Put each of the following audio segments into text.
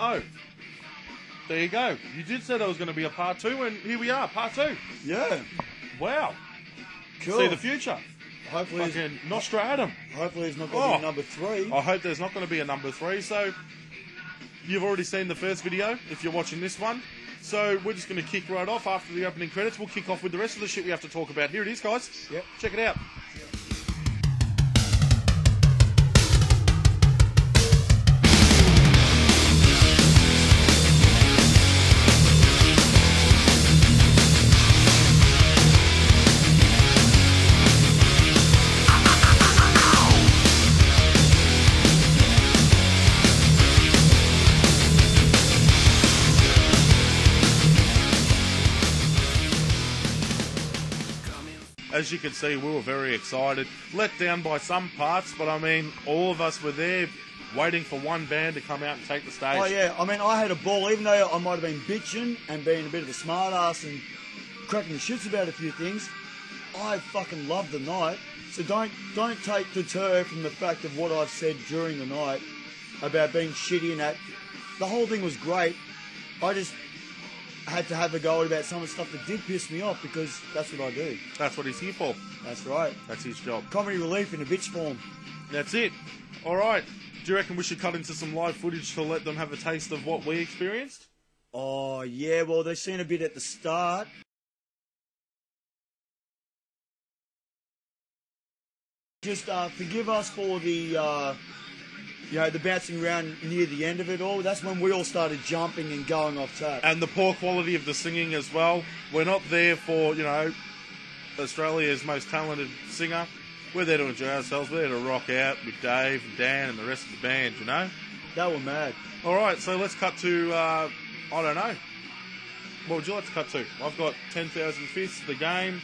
Oh, there you go. You did say there was going to be a part 2, and here we are, part 2. Yeah. Wow. Cool. See the future. Hopefully, Fucking Nostradamus. hopefully it's not going to be number 3. I hope there's not going to be a number 3. So, you've already seen the first video if you're watching this one. So, we're just going to kick right off after the opening credits. We'll kick off with the rest of the shit we have to talk about. Here it is, guys. Yep. Check it out. As you can see, we were very excited. Let down by some parts, but I mean, all of us were there waiting for one band to come out and take the stage. Oh, yeah. I mean, I had a ball, even though I might have been bitching and being a bit of a smart ass and cracking the shits about a few things. I fucking loved the night. So don't take deter from the fact of what I've said during the night about being shitty and that. The whole thing was great. I just had to have a go about some of the stuff that did piss me off, because that's what I do. That's what he's here for. That's right. That's his job. Comedy relief in a bitch form. That's it. All right. Do you reckon we should cut into some live footage to let them have a taste of what we experienced? Oh, yeah. Well, they've seen a bit at the start. Just forgive us for the, the bouncing around near the end of it all. That's when we all started jumping and going off tap. And the poor quality of the singing as well. We're not there for, Australia's most talented singer. We're there to enjoy ourselves. We're there to rock out with Dave and Dan and the rest of the band, you know? They were mad. All right, so let's cut to, I don't know. What would you like to cut to? I've got 10,000 Fists, The Game,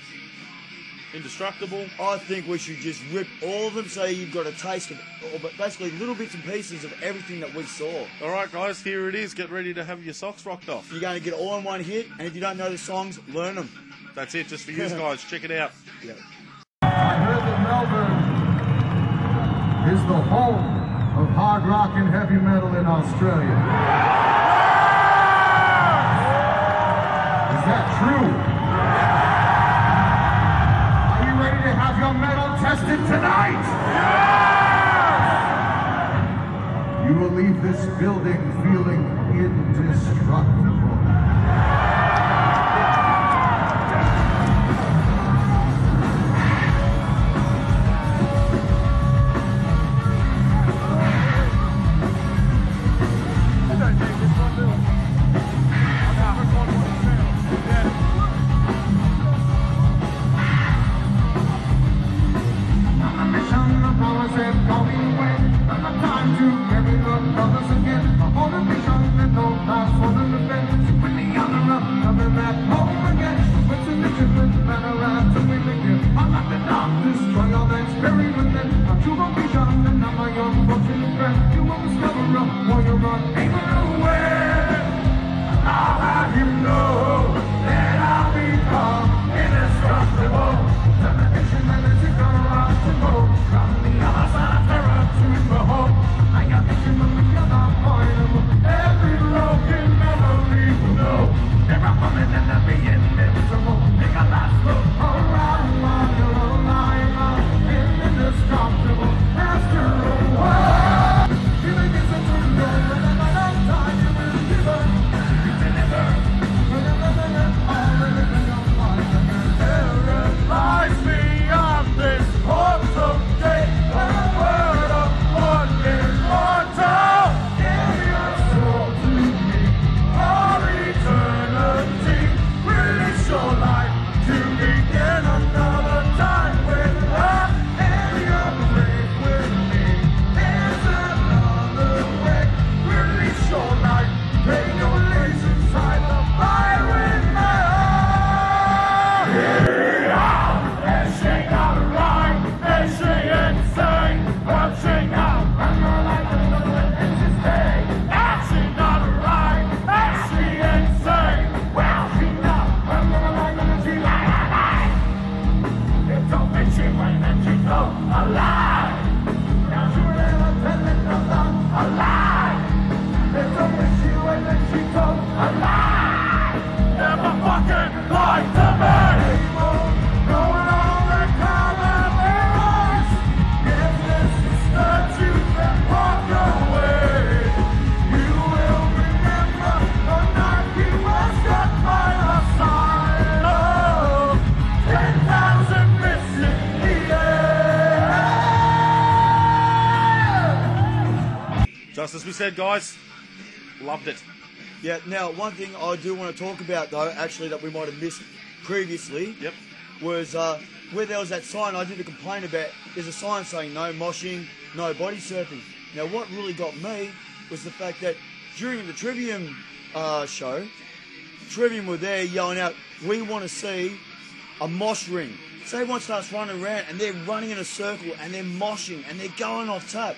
Indestructible. I think we should just rip all of them so you've got a taste of, but basically little bits and pieces of everything that we saw. All right, guys, here it is. Get ready to have your socks rocked off. You're going to get all in one hit, and if you don't know the songs, learn them. That's it, just for you guys. Check it out. Yep. I heard that Melbourne is the home of hard rock and heavy metal in Australia. Is that true? Are you ready to have your metal tested tonight? Yes! You will leave this building feeling indestructible. Hey! that she told a lie. Never fucking lied to me. People going on their Calaveras. If this is that you can walk away, you will remember the night we were struck by the sign of 10,000 missing here. Just as we said, guys, loved it. Yeah, now, one thing I do want to talk about, though, actually, that we might have missed previously, Yep. was where there was that sign I did a complaint about. There's a sign saying no moshing, no body surfing. Now, what really got me was the fact that during the Trivium show, Trivium were there yelling out, we want to see a mosh ring. So everyone starts running around, and they're running in a circle, and they're moshing, and they're going off tap.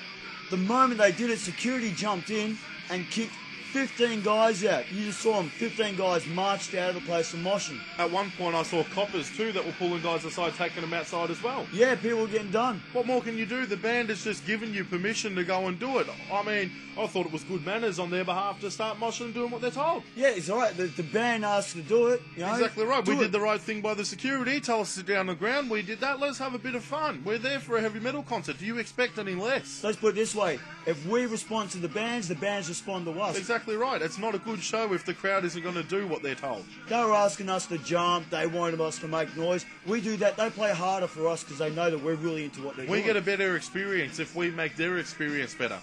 The moment they did it, security jumped in and kicked 15 guys out. You just saw them, 15 guys marched out of the place for moshing. At one point, I saw coppers too that were pulling guys aside, taking them outside as well. Yeah, people were getting done. What more can you do? The band has just given you permission to go and do it. I mean, I thought it was good manners on their behalf to start moshing and doing what they're told. Yeah, it's alright. The band asked to do it. You know, Exactly right. We do did it. the right thing by the security. Tell us to sit down on the ground. We did that. Let's have a bit of fun. We're there for a heavy metal concert. Do you expect any less? Let's put it this way. If we respond to the bands respond to us. Exactly right. It's not a good show if the crowd isn't going to do what they're told. They were asking us to jump. They wanted us to make noise. We do that. They play harder for us because they know that we're really into what they're We doing. get a better experience if we make their experience better.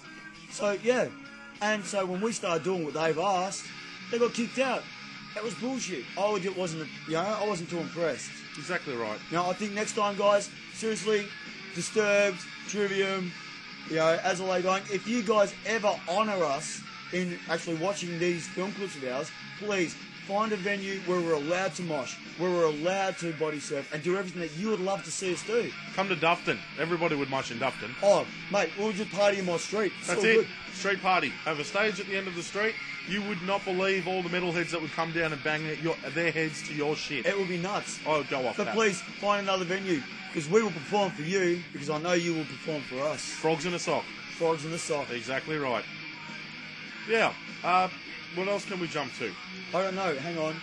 So, yeah. And so when we started doing what they've asked, they got kicked out. That was bullshit. I wasn't too impressed. Exactly right. Now, I think next time, guys, seriously, Disturbed, Trivium, as a lay going, if you guys ever honour us in actually watching these film clips of ours, please find a venue where we're allowed to mosh, where we're allowed to body surf, and do everything that you would love to see us do. Come to Dufton. Everybody would mosh in Dufton. Oh, mate, we'll just party in my street. It's That's all it. good. Street party. Have a stage at the end of the street. You would not believe all the metalheads that would come down and bang their heads to your shit. It will be nuts. I would go off But that. please, find another venue, because we will perform for you, because I know you will perform for us. Frogs in a sock. Frogs in the sock. Exactly right. Yeah. What else can we jump to? I don't know, hang on.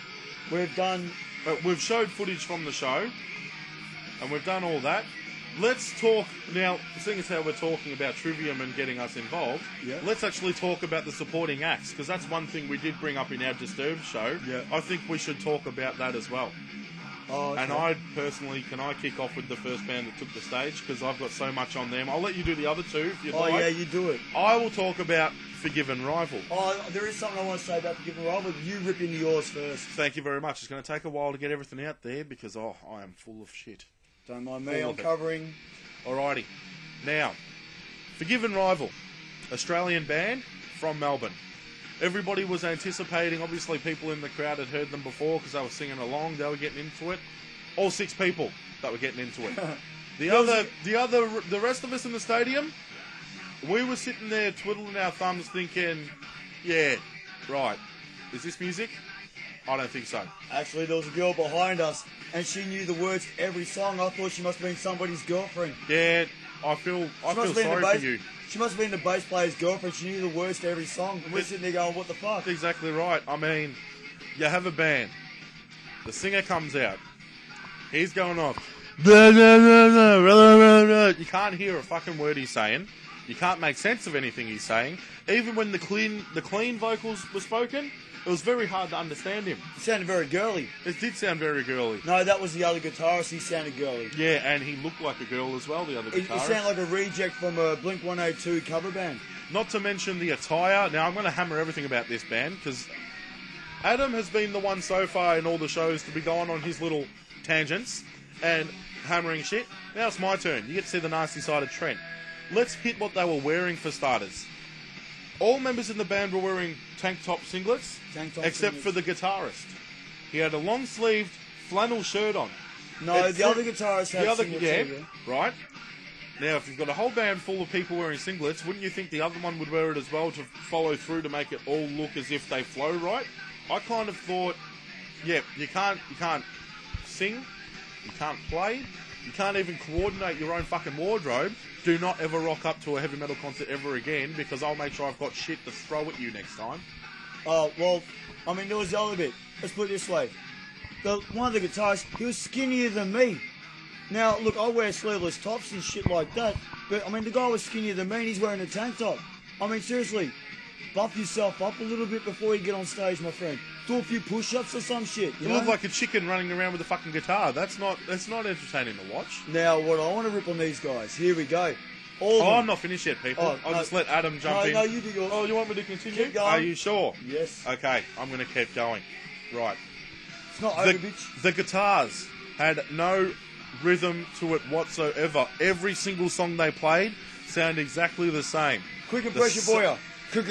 We've showed footage from the show, and we've done all that. Let's talk now, seeing as how we're talking about Trivium and getting us involved, Yeah. let's actually talk about the supporting acts, because that's one thing we did bring up in our Disturbed show. Yeah. I think we should talk about that as well. Oh, okay. And I personally, can I kick off with the first band that took the stage, because I've got so much on them. I'll let you do the other two if you'd Oh, like. yeah, you do it. I will talk about Forgiven Rival. Oh, there is something I want to say about Forgiven Rival. You rip into yours first. Thank you very much. It's going to take a while to get everything out there, because I am full of shit. Don't mind me, All I'm of it. covering. Alrighty. Now, Forgiven Rival, Australian band from Melbourne. Everybody was anticipating, obviously people in the crowd had heard them before because they were singing along, they were getting into it. All 6 people that were getting into it. The rest of us in the stadium, we were sitting there twiddling our thumbs thinking, yeah, right, is this music? I don't think so. Actually, there was a girl behind us, and she knew the words to every song. I thought she must have been somebody's girlfriend. Yeah, I feel sorry for you. She must have been the bass player's girlfriend. She knew the words to every song. And we're sitting there going, what the fuck? That's exactly right. I mean, you have a band. The singer comes out. He's going off. You can't hear a fucking word he's saying. You can't make sense of anything he's saying. Even when the clean vocals were spoken, it was very hard to understand him. It sounded very girly. It did sound very girly. No, that was the other guitarist. He sounded girly. Yeah, and he looked like a girl as well, the other It guitarist. sounded like a reject from a Blink-182 cover band. Not to mention the attire. Now, I'm going to hammer everything about this band, because Adam has been the one so far in all the shows to be going on his little tangents and hammering shit. Now it's my turn. You get to see the nasty side of Trent. Let's hit what they were wearing for starters. All members in the band were wearing tank top singlets, except for the guitarist. He had a long-sleeved flannel shirt on. No, the other guitarist had singlets too, right. Now, if you've got a whole band full of people wearing singlets, wouldn't you think the other one would wear it as well to follow through to make it all look as if they flow right? I kind of thought, yeah, you can't sing, you can't play, you can't even coordinate your own fucking wardrobe. Do not ever rock up to a heavy metal concert ever again, because I'll make sure I've got shit to throw at you next time. Oh, well, I mean, there was the other bit. Let's put it this way. One of the guitarists, he was skinnier than me. Now, look, I wear sleeveless tops and shit like that, but, I mean, the guy was skinnier than me and he's wearing a tank top. I mean, seriously, buff yourself up a little bit before you get on stage, my friend. Do a few push-ups or some shit, You look like a chicken running around with a fucking guitar. That's not entertaining to watch. Now, what I want to rip on these guys, here we go. All of them. I'm not finished yet, people. Oh, I'll no. just let Adam jump in. No, you do yours. Oh, you want me to continue? Keep going. Are you sure? Yes. Okay, I'm going to keep going. Right. It's not over, bitch. The guitars had no rhythm to it whatsoever. Every single song they played sounded exactly the same. Quick impression for you. It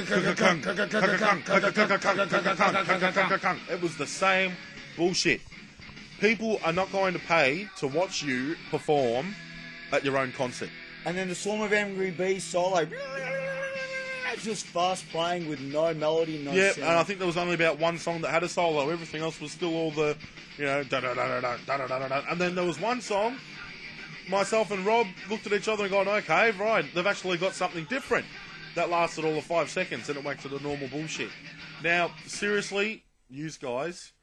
was the same bullshit. People are not going to pay to watch you perform at your own concert. And then the Swarm of Angry Bees solo. Just fast playing with no melody, no Yeah, sound. and I think there was only about one song that had a solo. Everything else was still all the, da da da da da da da da da. And then there was one song. Myself and Rob looked at each other and gone, okay, right, they've actually got something different. That lasted all of 5 seconds, and it went to the normal bullshit. Now, seriously, yous guys,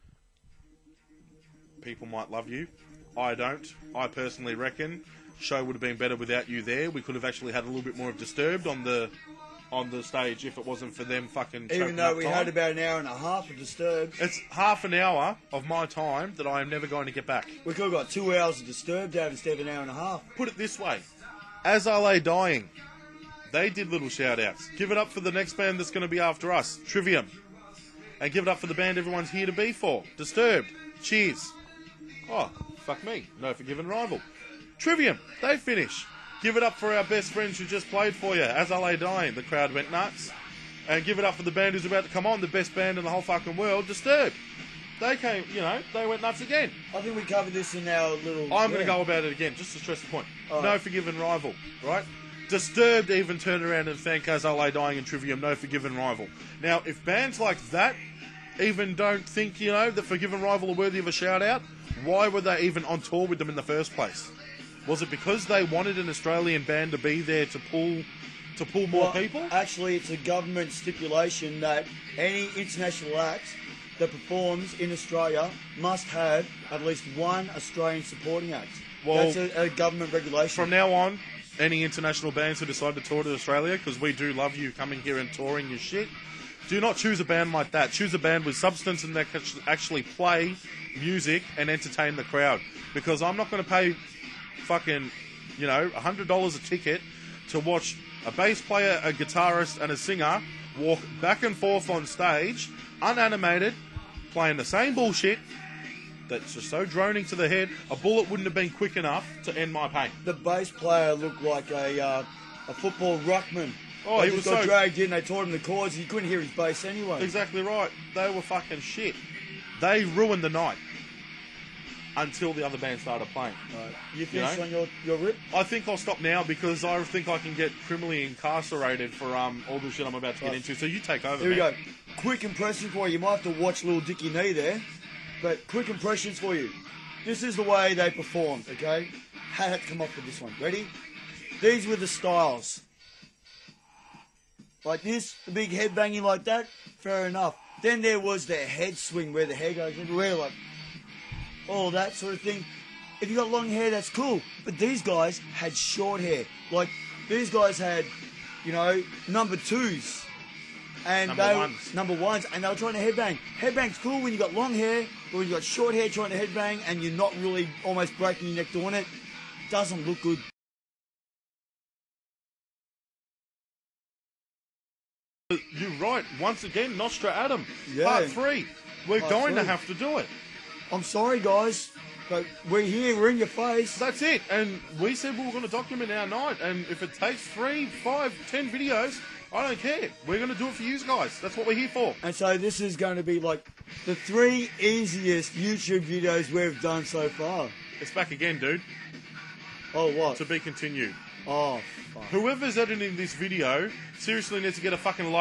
people might love you. I don't. I personally reckon show would have been better without you there. We could have actually had a little bit more of Disturbed on the stage if it wasn't for them fucking Even choking though up we time. had about an hour and a half of Disturbed. It's half an hour of my time that I am never going to get back. We could have got 2 hours of Disturbed out instead of an hour and a half. Put it this way. As I Lay Dying, they did little shout-outs. Give it up for the next band that's going to be after us, Trivium. And give it up for the band everyone's here to be for, Disturbed. Cheers. Oh, fuck me. No Forgiven Rival. Trivium, they finish. Give it up for our best friends who just played for you, As I Lay Dying. The crowd went nuts. And give it up for the band who's about to come on, the best band in the whole fucking world, Disturbed. They came, they went nuts again. I think we covered this in our little... I'm going to go about it again, just to stress the point. All No right. Forgiven Rival, right? Disturbed even turned around and thanked As I Lay Dying and Trivium, No Forgiven Rival. Now, if bands like that even don't think, that Forgiven Rival are worthy of a shout-out, why were they even on tour with them in the first place? Was it because they wanted an Australian band to be there to pull more people? Actually, it's a government stipulation that any international act that performs in Australia must have at least one Australian supporting act. Well, That's a government regulation. From now on, any international bands who decide to tour to Australia, because we do love you coming here and touring your shit, do not choose a band like that. Choose a band with substance and that can actually play music and entertain the crowd. Because I'm not going to pay fucking, $100 a ticket to watch a bass player, a guitarist, and a singer walk back and forth on stage, unanimated, playing the same bullshit that's just so droning to the head. A bullet wouldn't have been quick enough to end my pain. The bass player looked like a football ruckman. Oh, They he just was got so... dragged in, they taught him the chords, he couldn't hear his bass anyway. Exactly right. They were fucking shit. They ruined the night until the other band started playing. Right. You finished on your rip? I think I'll stop now because I think I can get criminally incarcerated for all the shit I'm about to get into. So you take over, Here we man. go. Quick impression for you. You might have to watch Little Dicky Knee there. But quick impressions for you. This is the way they performed, okay? Had to come up with this one. Ready? These were the styles. Like this, the big head banging like that, fair enough. Then there was the head swing where the hair goes everywhere, like all that sort of thing. If you got long hair, that's cool. But these guys had short hair. Like, these guys had, number twos. And number ones, and they were trying to headbang. Headbang's cool when you got long hair, but when you got short hair trying to headbang and you're not really almost breaking your neck doing it, doesn't look good. You're right. Once again, Nostra Adam. Yeah. Part 3. We're Part going to 3. have to do it. I'm sorry, guys, but we're here, we're in your face. That's it. And we said we were going to document our night. And if it takes 3, 5, 10 videos, I don't care. We're going to do it for you guys. That's what we're here for. And so this is going to be like the 3 easiest YouTube videos we've done so far. It's back again, dude. Oh, what? To be continued. Oh, fuck. Whoever's editing this video seriously needs to get a fucking